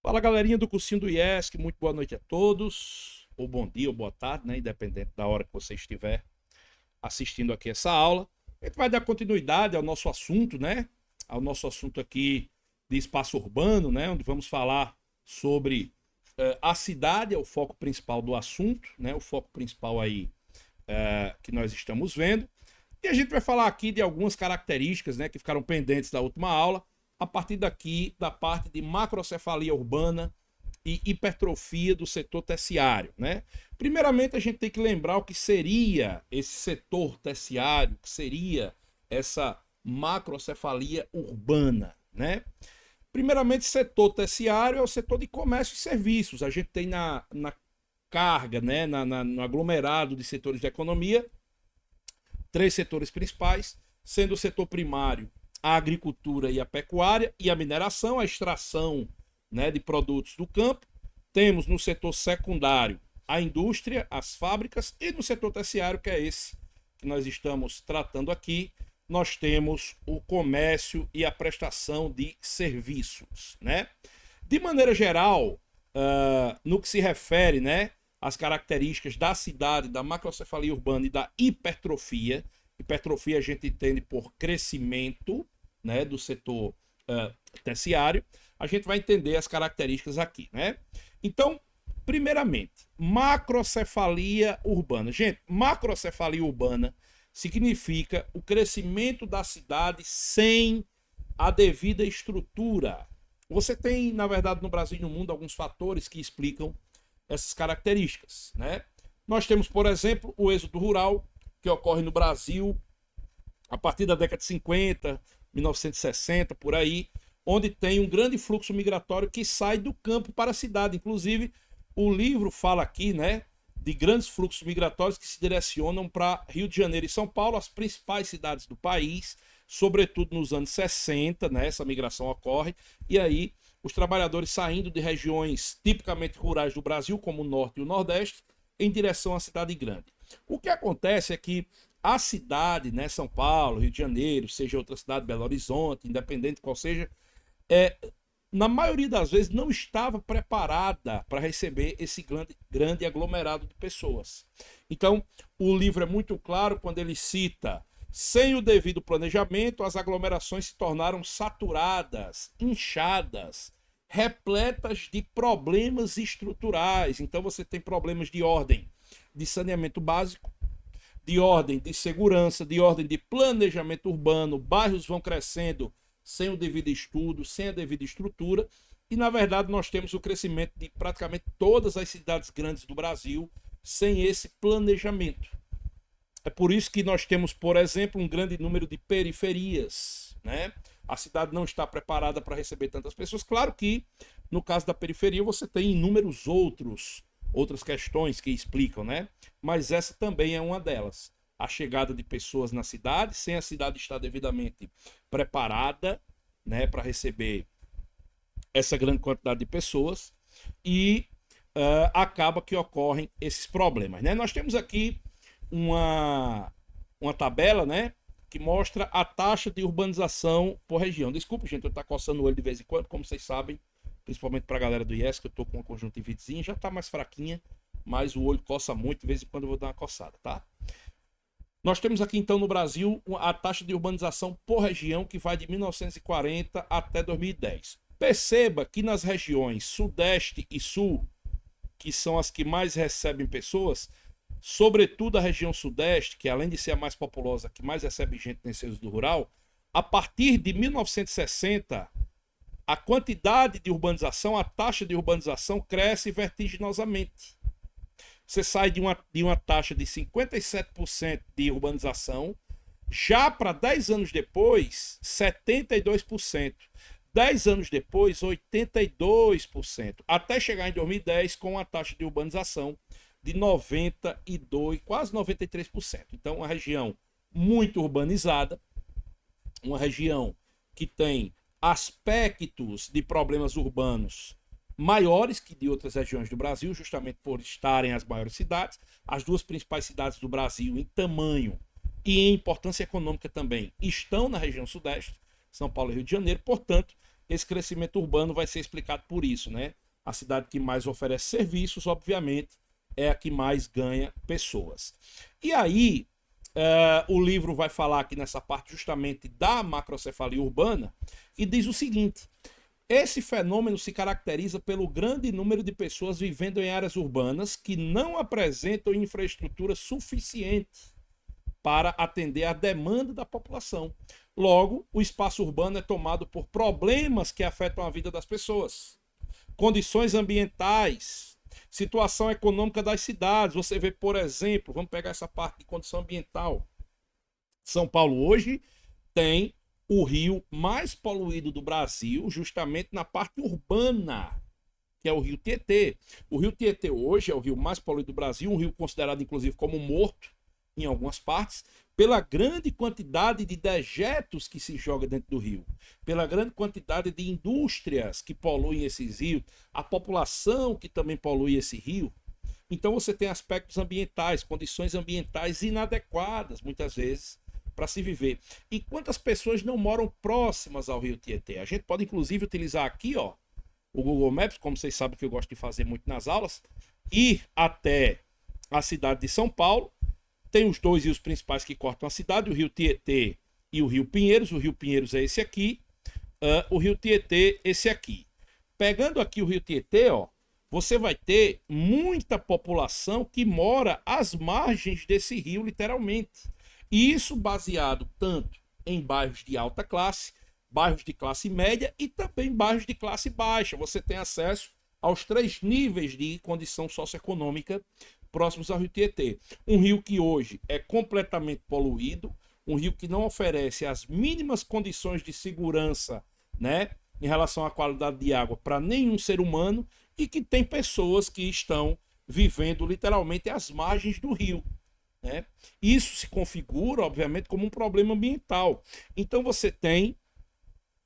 Fala, galerinha do cursinho do IESC, muito boa noite a todos, ou bom dia ou boa tarde, né, independente da hora que você estiver assistindo aqui essa aula. A gente vai dar continuidade ao nosso assunto, né, ao nosso assunto aqui de espaço urbano, né, onde vamos falar sobre a cidade, é o foco principal do assunto, né, o foco principal aí que nós estamos vendo. E a gente vai falar aqui de algumas características, né, que ficaram pendentes da última aula, a partir daqui da parte de macrocefalia urbana e hipertrofia do setor terciário, né? Primeiramente, a gente tem que lembrar o que seria esse setor terciário, o que seria essa macrocefalia urbana, né? Primeiramente, setor terciário é o setor de comércio e serviços. A gente tem na carga, né, no aglomerado de setores da economia, três setores principais, sendo o setor primário a agricultura e a pecuária e a mineração, a extração, né, de produtos do campo. Temos no setor secundário a indústria, as fábricas, e no setor terciário, que é esse que nós estamos tratando aqui, nós temos o comércio e a prestação de serviços, né? De maneira geral, no que se refere, né, às características da cidade, da macrocefalia urbana e da hipertrofia. Hipertrofia a gente entende por crescimento, né, do setor terciário. A gente vai entender as características aqui, né? Então, primeiramente, macrocefalia urbana. Gente, macrocefalia urbana significa o crescimento da cidade sem a devida estrutura. Você tem, na verdade, no Brasil e no mundo, alguns fatores que explicam essas características, né? Nós temos, por exemplo, o êxodo rural, que ocorre no Brasil a partir da década de 50, 1960, por aí, onde tem um grande fluxo migratório que sai do campo para a cidade. Inclusive, o livro fala aqui, né, de grandes fluxos migratórios que se direcionam para Rio de Janeiro e São Paulo, as principais cidades do país, sobretudo nos anos 60, né, essa migração ocorre, e aí os trabalhadores saindo de regiões tipicamente rurais do Brasil, como o Norte e o Nordeste, em direção à cidade grande. O que acontece é que a cidade, né, São Paulo, Rio de Janeiro, seja outra cidade, Belo Horizonte, independente qual seja, na maioria das vezes não estava preparada para receber esse grande aglomerado de pessoas. Então, o livro é muito claro quando ele cita: sem o devido planejamento, as aglomerações se tornaram saturadas, inchadas, repletas de problemas estruturais. Então, você tem problemas de ordem de saneamento básico, de ordem de segurança, de ordem de planejamento urbano. Bairros vão crescendo sem o devido estudo, sem a devida estrutura, e na verdade nós temos o crescimento de praticamente todas as cidades grandes do Brasil sem esse planejamento. É por isso que nós temos, por exemplo, um grande número de periferias, né? A cidade não está preparada para receber tantas pessoas. Claro que no caso da periferia você tem inúmeros outras questões que explicam, né? Mas essa também é uma delas. A chegada de pessoas na cidade, sem a cidade estar devidamente preparada, né, para receber essa grande quantidade de pessoas, e acaba que ocorrem esses problemas, né? Nós temos aqui uma tabela, né, que mostra a taxa de urbanização por região. Desculpa, gente, eu estou coçando o olho de vez em quando, como vocês sabem, principalmente para a galera do IES, que eu estou com uma conjuntivitezinha, já está mais fraquinha, mas o olho coça muito, de vez em quando eu vou dar uma coçada, tá? Nós temos aqui então no Brasil a taxa de urbanização por região, que vai de 1940 até 2010. Perceba que nas regiões Sudeste e Sul, que são as que mais recebem pessoas, sobretudo a região Sudeste, que além de ser a mais populosa, que mais recebe gente nesse êxodo rural, a partir de 1960, a quantidade de urbanização, a taxa de urbanização cresce vertiginosamente. Você sai de uma taxa de 57% de urbanização, já para 10 anos depois, 72%. 10 anos depois, 82%. Até chegar em 2010 com a taxa de urbanização de 92%, quase 93%. Então, uma região muito urbanizada, uma região que tem aspectos de problemas urbanos maiores que de outras regiões do Brasil, justamente por estarem as maiores cidades. As duas principais cidades do Brasil em tamanho e em importância econômica também estão na região Sudeste, São Paulo e Rio de Janeiro. Portanto, esse crescimento urbano vai ser explicado por isso, né? A cidade que mais oferece serviços, obviamente, é a que mais ganha pessoas. E aí, o livro vai falar aqui nessa parte justamente da macrocefalia urbana e diz o seguinte: esse fenômeno se caracteriza pelo grande número de pessoas vivendo em áreas urbanas que não apresentam infraestrutura suficiente para atender à demanda da população. Logo, o espaço urbano é tomado por problemas que afetam a vida das pessoas. Condições ambientais, situação econômica das cidades. Você vê, por exemplo, vamos pegar essa parte de condição ambiental. São Paulo hoje tem o rio mais poluído do Brasil, justamente na parte urbana, que é o rio Tietê. O rio Tietê hoje é o rio mais poluído do Brasil, um rio considerado inclusive como morto em algumas partes, pela grande quantidade de dejetos que se joga dentro do rio, pela grande quantidade de indústrias que poluem esses rios, a população que também polui esse rio. Então você tem aspectos ambientais, condições ambientais inadequadas, muitas vezes, para se viver. E quantas pessoas não moram próximas ao rio Tietê? A gente pode inclusive utilizar aqui, ó, o Google Maps, como vocês sabem que eu gosto de fazer muito nas aulas, ir até a cidade de São Paulo. Tem os dois rios principais que cortam a cidade, o rio Tietê e o rio Pinheiros. O rio Pinheiros é esse aqui, o rio Tietê esse aqui. Pegando aqui o rio Tietê, ó, você vai ter muita população que mora às margens desse rio, literalmente. E isso baseado tanto em bairros de alta classe, bairros de classe média e também bairros de classe baixa. Você tem acesso aos 3 níveis de condição socioeconômica próximos ao rio Tietê. Um rio que hoje é completamente poluído, um rio que não oferece as mínimas condições de segurança, né, em relação à qualidade de água para nenhum ser humano, e que tem pessoas que estão vivendo literalmente às margens do rio, né? Isso se configura, obviamente, como um problema ambiental. Então você tem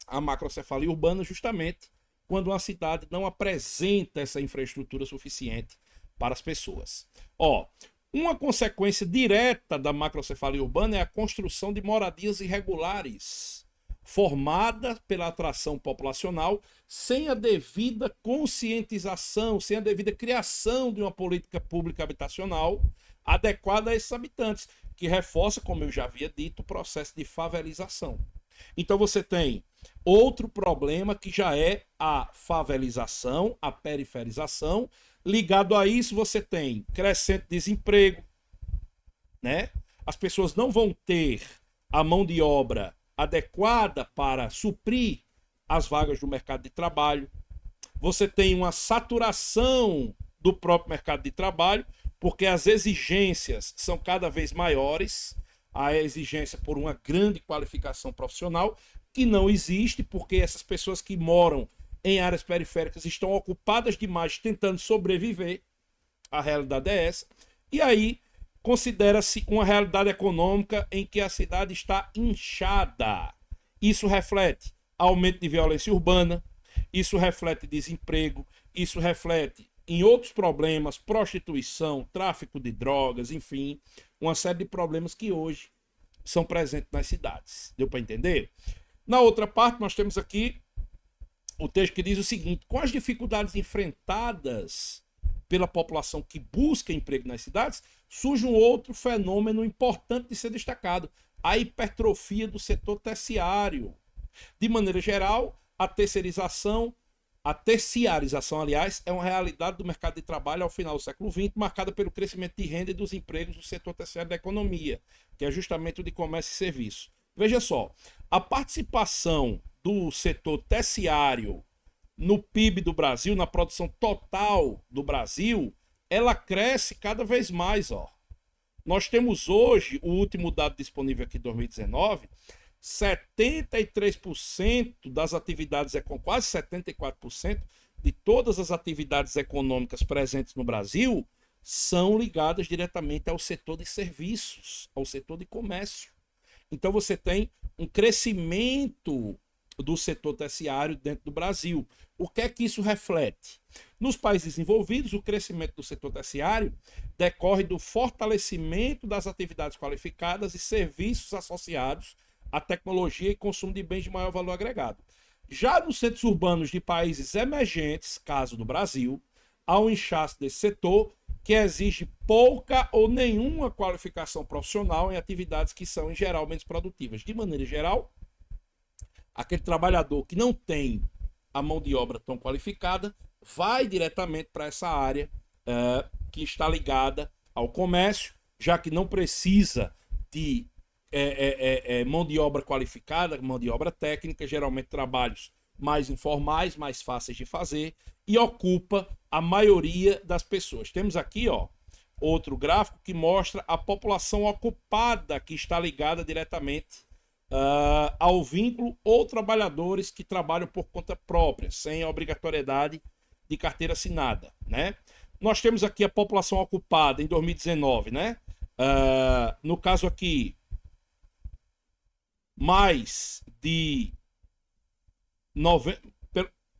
a macrocefalia urbana justamente quando uma cidade não apresenta essa infraestrutura suficiente para as pessoas. Ó, uma consequência direta da macrocefalia urbana é a construção de moradias irregulares, formada pela atração populacional, sem a devida conscientização, sem a devida criação de uma política pública habitacional adequada a esses habitantes, que reforça, como eu já havia dito, o processo de favelização. Então você tem outro problema que já é a favelização, a periferização. Ligado a isso, você tem crescente desemprego, né? As pessoas não vão ter a mão de obra adequada para suprir as vagas do mercado de trabalho. Você tem uma saturação do próprio mercado de trabalho, porque as exigências são cada vez maiores. A exigência por uma grande qualificação profissional, que não existe, porque essas pessoas que moram em áreas periféricas estão ocupadas demais tentando sobreviver. A realidade é essa. E aí considera-se uma realidade econômica em que a cidade está inchada. Isso reflete aumento de violência urbana, isso reflete desemprego, isso reflete em outros problemas, prostituição, tráfico de drogas, enfim, uma série de problemas que hoje são presentes nas cidades. Deu para entender? Na outra parte, nós temos aqui o texto que diz o seguinte: com as dificuldades enfrentadas pela população que busca emprego nas cidades, surge um outro fenômeno importante de ser destacado: a hipertrofia do setor terciário. De maneira geral, a terciarização, aliás, é uma realidade do mercado de trabalho ao final do século XX, marcada pelo crescimento de renda e dos empregos do setor terciário da economia, que é justamente o de comércio e serviço. Veja só, a participação do setor terciário no PIB do Brasil, na produção total do Brasil, ela cresce cada vez mais. Ó. Nós temos hoje, o último dado disponível aqui, 2019, 73% das atividades, quase 74% de todas as atividades econômicas presentes no Brasil são ligadas diretamente ao setor de serviços, ao setor de comércio. Então você tem um crescimento do setor terciário dentro do Brasil. O que é que isso reflete? Nos países desenvolvidos, o crescimento do setor terciário decorre do fortalecimento das atividades qualificadas e serviços associados à tecnologia e consumo de bens de maior valor agregado. Já nos centros urbanos de países emergentes, caso do Brasil, há um inchaço desse setor que exige pouca ou nenhuma qualificação profissional em atividades que são, em geral, menos produtivas. De maneira geral, aquele trabalhador que não tem a mão de obra tão qualificada vai diretamente para essa área que está ligada ao comércio, já que não precisa de mão de obra qualificada, mão de obra técnica, geralmente trabalhos mais informais, mais fáceis de fazer, e ocupa a maioria das pessoas. Temos aqui, ó, outro gráfico que mostra a população ocupada que está ligada diretamente ao vínculo ou trabalhadores que trabalham por conta própria, sem a obrigatoriedade de carteira assinada, né? Nós temos aqui a população ocupada em 2019, né? No caso aqui, mais de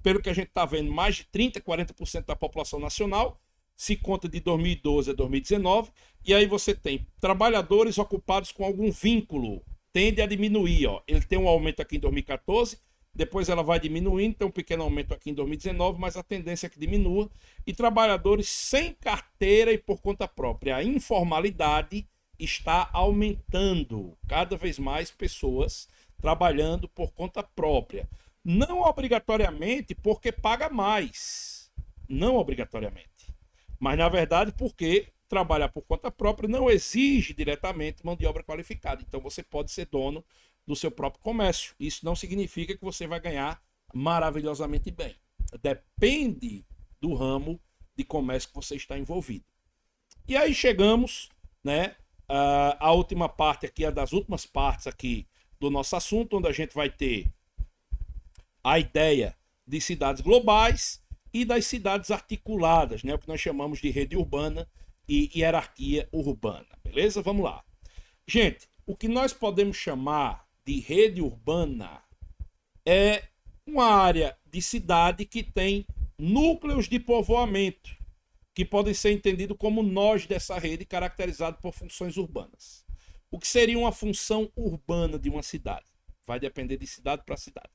pelo que a gente está vendo, mais de 30%, 40% da população nacional, se conta de 2012 a 2019, e aí você tem trabalhadores ocupados com algum vínculo, tende a diminuir, ó. Ele tem um aumento aqui em 2014, depois ela vai diminuindo, tem um pequeno aumento aqui em 2019, mas a tendência é que diminua, e trabalhadores sem carteira e por conta própria. A informalidade está aumentando, cada vez mais pessoas trabalhando por conta própria. Não obrigatoriamente porque paga mais, não obrigatoriamente, mas na verdade porque trabalhar por conta própria não exige diretamente mão de obra qualificada. Então você pode ser dono do seu próprio comércio. Isso não significa que você vai ganhar maravilhosamente bem. Depende do ramo de comércio que você está envolvido. E aí chegamos, né, a última parte aqui, a das últimas partes aqui do nosso assunto, onde a gente vai ter a ideia de cidades globais e das cidades articuladas, né? O que nós chamamos de rede urbana e hierarquia urbana, beleza? Vamos lá. Gente, o que nós podemos chamar de rede urbana é uma área de cidade que tem núcleos de povoamento, que podem ser entendidos como nós dessa rede, caracterizado por funções urbanas. O que seria uma função urbana de uma cidade? Vai depender de cidade para cidade.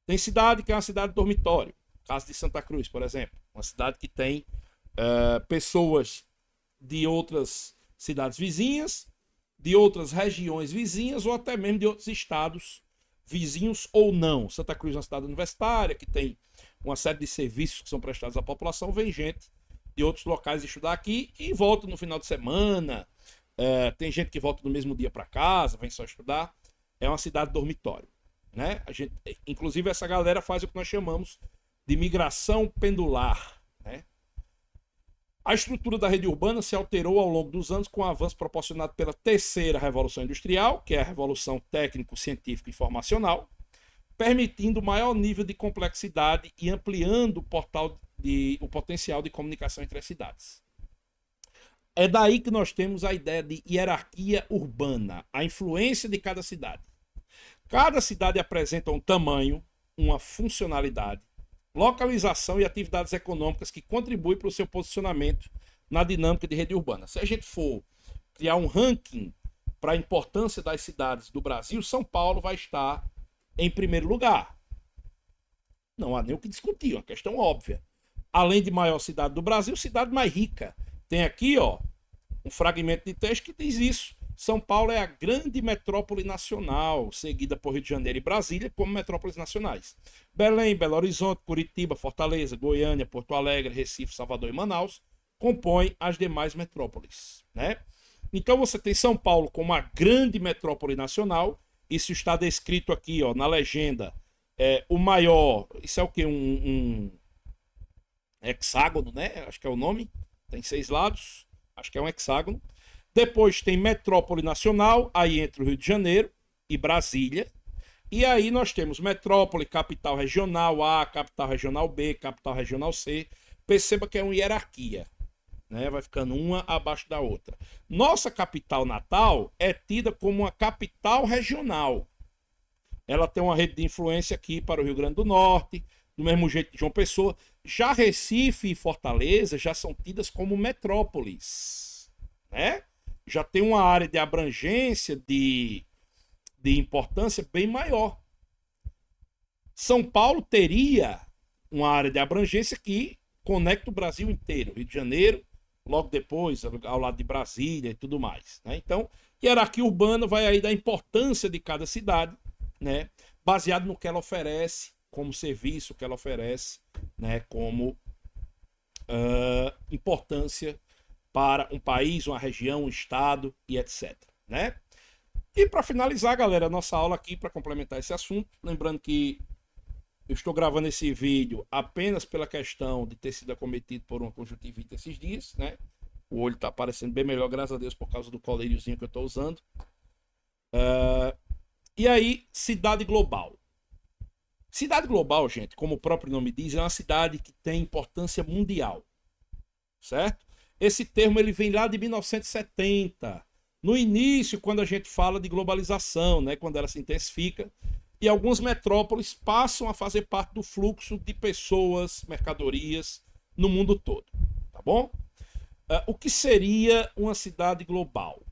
Tem cidade que é uma cidade dormitório, caso de Santa Cruz, por exemplo, uma cidade que tem pessoas de outras cidades vizinhas, de outras regiões vizinhas ou até mesmo de outros estados vizinhos ou não. Santa Cruz é uma cidade universitária que tem uma série de serviços que são prestados à população, vem gente de outros locais estudar aqui e volta no final de semana. Tem gente que volta no mesmo dia para casa, vem só estudar. É uma cidade dormitório, né? Inclusive essa galera faz o que nós chamamos de migração pendular, né? A estrutura da rede urbana se alterou ao longo dos anos com o avanço proporcionado pela terceira revolução industrial, que é a revolução técnico-científica e informacional, permitindo maior nível de complexidade e ampliando o potencial de comunicação entre as cidades. É daí que nós temos a ideia de hierarquia urbana, a influência de cada cidade. Cada cidade apresenta um tamanho, uma funcionalidade, localização e atividades econômicas que contribuem para o seu posicionamento na dinâmica de rede urbana. Se a gente for criar um ranking para a importância das cidades do Brasil, São Paulo vai estar em primeiro lugar. Não há nem o que discutir, uma questão óbvia. Além de maior cidade do Brasil, cidade mais rica. Tem aqui, ó, um fragmento de texto que diz isso. São Paulo é a grande metrópole nacional, seguida por Rio de Janeiro e Brasília como metrópoles nacionais. Belém, Belo Horizonte, Curitiba, Fortaleza, Goiânia, Porto Alegre, Recife, Salvador e Manaus compõem as demais metrópoles, né? Então você tem São Paulo como a grande metrópole nacional. Isso está descrito aqui, ó, na legenda. O maior, isso é o que? Um hexágono, né? Acho que é o nome. Tem 6 lados, acho que é um hexágono. Depois tem metrópole nacional, aí entre o Rio de Janeiro e Brasília. E aí nós temos metrópole, capital regional A, capital regional B, capital regional C. Perceba que é uma hierarquia, né? Vai ficando uma abaixo da outra. Nossa capital natal é tida como uma capital regional. Ela tem uma rede de influência aqui para o Rio Grande do Norte, do mesmo jeito que João Pessoa. Já Recife e Fortaleza já são tidas como metrópoles, né? Já tem uma área de abrangência, de importância bem maior. São Paulo teria uma área de abrangência que conecta o Brasil inteiro, Rio de Janeiro, logo depois, ao lado de Brasília e tudo mais, né? Então, hierarquia urbana vai aí da importância de cada cidade, né? Baseado no que ela oferece, como serviço que ela oferece, né? Como importância para um país, uma região, um estado e etc, né? E para finalizar, galera, a nossa aula aqui para complementar esse assunto, lembrando que eu estou gravando esse vídeo apenas pela questão de ter sido acometido por uma conjuntivite esses dias, né? O olho está aparecendo bem melhor, graças a Deus, por causa do colíriozinho que eu estou usando. E aí, cidade global. Cidade global, gente, como o próprio nome diz, é uma cidade que tem importância mundial, certo? Esse termo ele vem lá de 1970, no início, quando a gente fala de globalização, né? Quando ela se intensifica, e algumas metrópoles passam a fazer parte do fluxo de pessoas, mercadorias no mundo todo, tá bom? O que seria uma cidade global,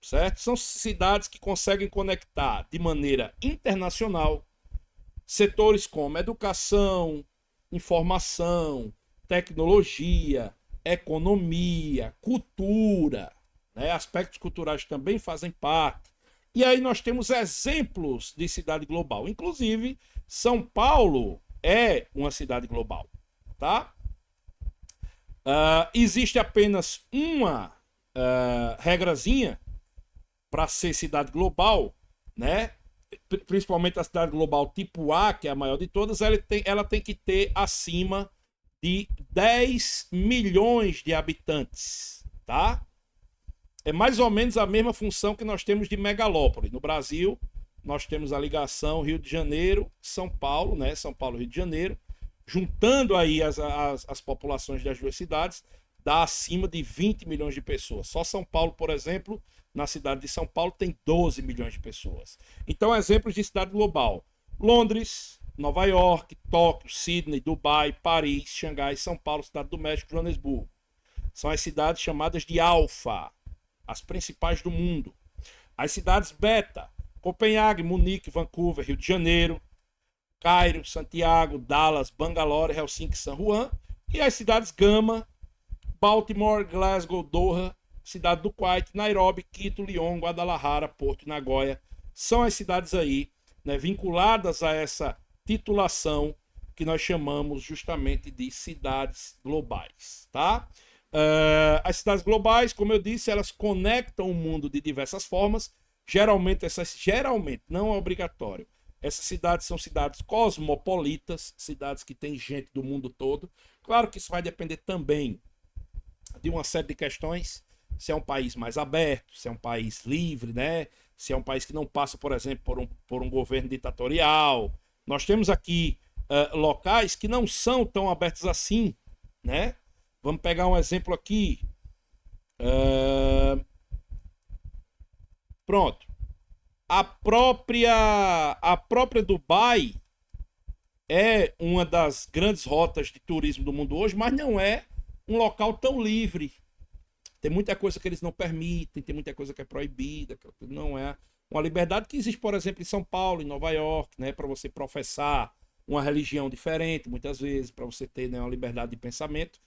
certo? São cidades que conseguem conectar de maneira internacional setores como educação, informação, tecnologia, economia, cultura, né? Aspectos culturais também fazem parte. E aí nós temos exemplos de cidade global. Inclusive, São Paulo é uma cidade global, tá? Existe apenas uma regrazinha para ser cidade global, né? Principalmente a cidade global tipo A, que é a maior de todas, ela tem que ter acima de 10 milhões de habitantes, tá? É mais ou menos a mesma função que nós temos de megalópole. No Brasil, nós temos a ligação Rio de Janeiro, São Paulo, né? São Paulo, Rio de Janeiro. Juntando aí as populações das duas cidades, dá acima de 20 milhões de pessoas. Só São Paulo, por exemplo, na cidade de São Paulo, tem 12 milhões de pessoas. Então, exemplos de cidade global. Londres, Nova York, Tóquio, Sydney, Dubai, Paris, Xangai, São Paulo, Cidade do México, Joanesburgo. São as cidades chamadas de alfa, as principais do mundo. As cidades beta, Copenhague, Munique, Vancouver, Rio de Janeiro, Cairo, Santiago, Dallas, Bangalore, Helsinki, San Juan. E as cidades gama, Baltimore, Glasgow, Doha, Cidade do Kuwait, Nairobi, Quito, Lyon, Guadalajara, Porto e Nagoya. São as cidades aí, né, vinculadas a essa titulação que nós chamamos justamente de cidades globais, tá? As cidades globais, como eu disse, elas conectam o mundo de diversas formas. Geralmente, não é obrigatório. Essas cidades são cidades cosmopolitas, cidades que têm gente do mundo todo. Claro que isso vai depender também de uma série de questões. Se é um país mais aberto, se é um país livre, né? Se é um país que não passa, por exemplo, por um governo ditatorial. Nós temos aqui locais que não são tão abertos assim, né? Vamos pegar um exemplo aqui. Pronto. A própria Dubai é uma das grandes rotas de turismo do mundo hoje, mas não é um local tão livre. Tem muita coisa que eles não permitem, tem muita coisa que é proibida, que não é uma liberdade que existe, por exemplo, em São Paulo, em Nova York, né, para você professar uma religião diferente, muitas vezes, para você ter, né, uma liberdade de pensamento.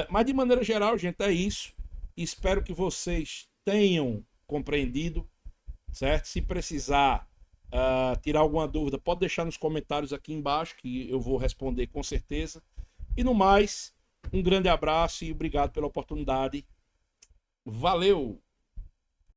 Mas, de maneira geral, gente, é isso. Espero que vocês tenham compreendido, certo? Se precisar tirar alguma dúvida, pode deixar nos comentários aqui embaixo, que eu vou responder com certeza. E no mais, um grande abraço e obrigado pela oportunidade. Valeu!